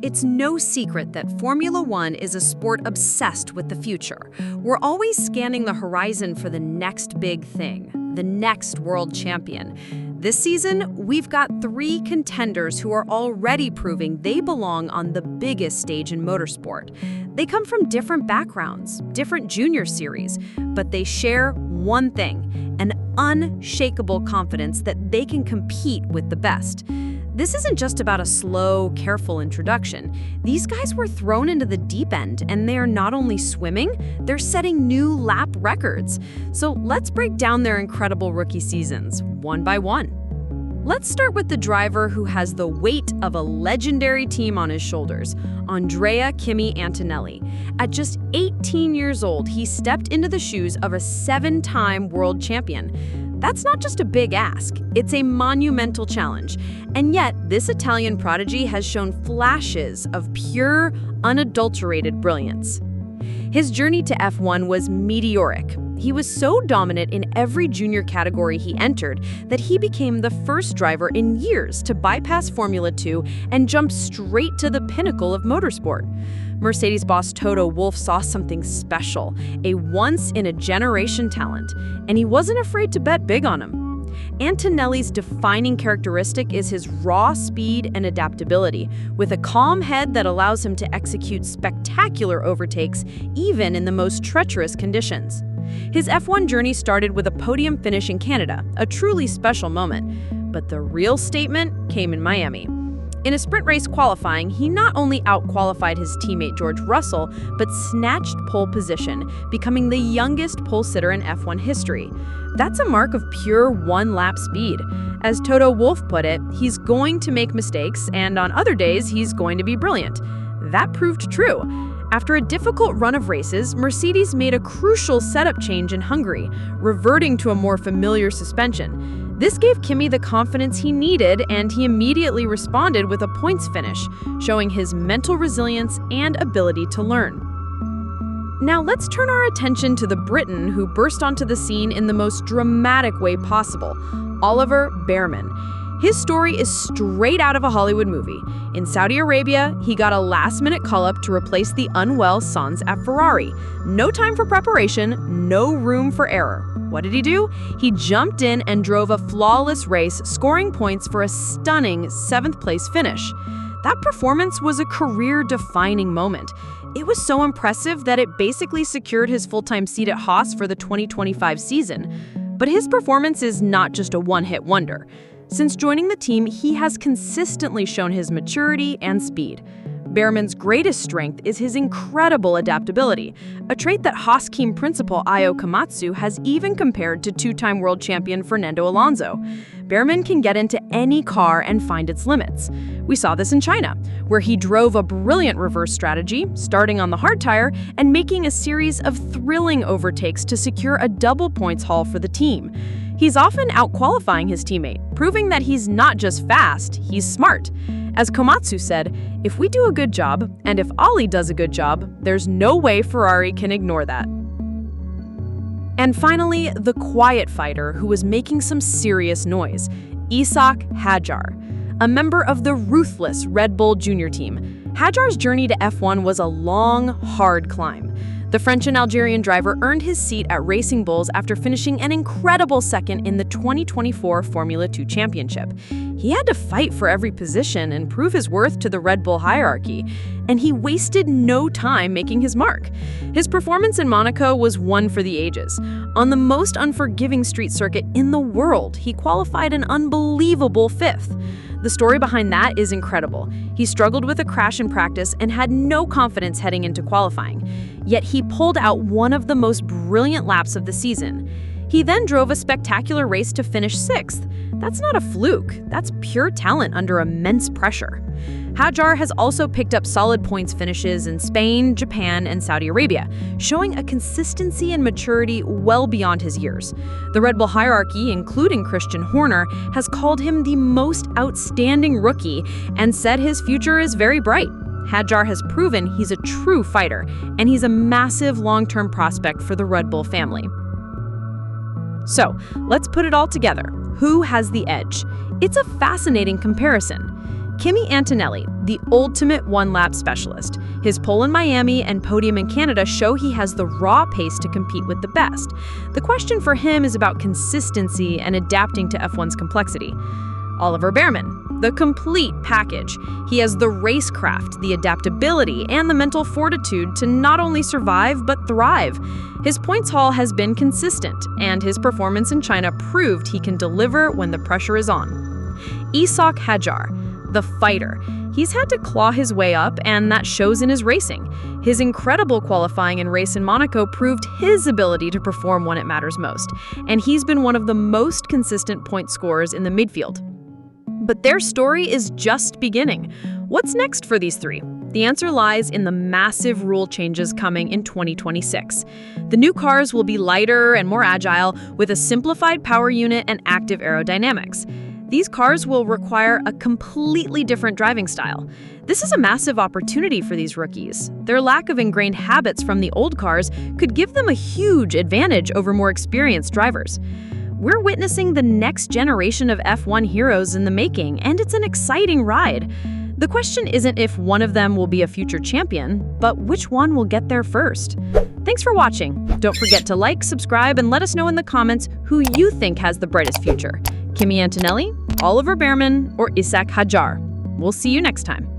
It's no secret that Formula One is a sport obsessed with the future. We're always scanning the horizon for the next big thing, the next world champion. This season, we've got 3 contenders who are already proving they belong on the biggest stage in motorsport. They come from different backgrounds, different junior series, but they share one thing, an unshakable confidence that they can compete with the best. This isn't just about a slow, careful introduction. These guys were thrown into the deep end, and they're not only swimming, they're setting new lap records. So let's break down their incredible rookie seasons, one by one. Let's start with the driver who has the weight of a legendary team on his shoulders, Andrea "Kimi" Antonelli. At just 18 years old, he stepped into the shoes of a 7-time world champion. That's not just a big ask, it's a monumental challenge. And yet, this Italian prodigy has shown flashes of pure, unadulterated brilliance. His journey to F1 was meteoric. He was so dominant in every junior category he entered that he became the first driver in years to bypass Formula 2 and jump straight to the pinnacle of motorsport. Mercedes boss Toto Wolff saw something special, a once-in-a-generation talent, and he wasn't afraid to bet big on him. Antonelli's defining characteristic is his raw speed and adaptability, with a calm head that allows him to execute spectacular overtakes even in the most treacherous conditions. His F1 journey started with a podium finish in Canada, a truly special moment. But the real statement came in Miami. In a sprint race qualifying, he not only out-qualified his teammate George Russell, but snatched pole position, becoming the youngest pole sitter in F1 history. That's a mark of pure one-lap speed. As Toto Wolff put it, he's going to make mistakes, and on other days, he's going to be brilliant. That proved true. After a difficult run of races, Mercedes made a crucial setup change in Hungary, reverting to a more familiar suspension. This gave Kimi the confidence he needed, and he immediately responded with a points finish, showing his mental resilience and ability to learn. Now let's turn our attention to the Briton who burst onto the scene in the most dramatic way possible, Oliver Bearman. His story is straight out of a Hollywood movie. In Saudi Arabia, he got a last-minute call-up to replace the unwell Sainz at Ferrari. No time for preparation, no room for error. What did he do? He jumped in and drove a flawless race, scoring points for a stunning 7th-place finish. That performance was a career-defining moment. It was so impressive that it basically secured his full-time seat at Haas for the 2025 season. But his performance is not just a one-hit wonder. Since joining the team, he has consistently shown his maturity and speed. Bearman's greatest strength is his incredible adaptability, a trait that Haas team principal Io Komatsu has even compared to 2-time world champion Fernando Alonso. Bearman can get into any car and find its limits. We saw this in China, where he drove a brilliant reverse strategy, starting on the hard tire and making a series of thrilling overtakes to secure a double points haul for the team. He's often out-qualifying his teammate, proving that he's not just fast, he's smart. As Komatsu said, if we do a good job, and if Ali does a good job, there's no way Ferrari can ignore that. And finally, the quiet fighter who was making some serious noise, Ishak Hadjar, a member of the ruthless Red Bull Junior team. Hadjar's journey to F1 was a long, hard climb. The French and Algerian driver earned his seat at Racing Bulls after finishing an incredible second in the 2024 Formula 2 Championship. He had to fight for every position and prove his worth to the Red Bull hierarchy, and he wasted no time making his mark. His performance in Monaco was one for the ages. On the most unforgiving street circuit in the world, he qualified an unbelievable 5th. The story behind that is incredible. He struggled with a crash in practice and had no confidence heading into qualifying. Yet he pulled out one of the most brilliant laps of the season. He then drove a spectacular race to finish 6th. That's not a fluke. That's pure talent under immense pressure. Hadjar has also picked up solid points finishes in Spain, Japan, and Saudi Arabia, showing a consistency and maturity well beyond his years. The Red Bull hierarchy, including Christian Horner, has called him the most outstanding rookie and said his future is very bright. Hadjar has proven he's a true fighter, and he's a massive long-term prospect for the Red Bull family. So, let's put it all together. Who has the edge? It's a fascinating comparison. Kimi Antonelli, the ultimate one-lap specialist. His pole in Miami and podium in Canada show he has the raw pace to compete with the best. The question for him is about consistency and adapting to F1's complexity. Oliver Bearman, the complete package. He has the racecraft, the adaptability, and the mental fortitude to not only survive but thrive. His points haul has been consistent, and his performance in China proved he can deliver when the pressure is on. Hadjar, the fighter. He's had to claw his way up, and that shows in his racing. His incredible qualifying and race in Monaco proved his ability to perform when it matters most, and he's been one of the most consistent point scorers in the midfield. But their story is just beginning. What's next for these three? The answer lies in the massive rule changes coming in 2026. The new cars will be lighter and more agile, with a simplified power unit and active aerodynamics. These cars will require a completely different driving style. This is a massive opportunity for these rookies. Their lack of ingrained habits from the old cars could give them a huge advantage over more experienced drivers. We're witnessing the next generation of F1 heroes in the making, and it's an exciting ride. The question isn't if one of them will be a future champion, but which one will get there first. Thanks for watching. Don't forget to like, subscribe, and let us know in the comments who you think has the brightest future. Kimi Antonelli, Oliver Bearman, or Hadjar. We'll see you next time.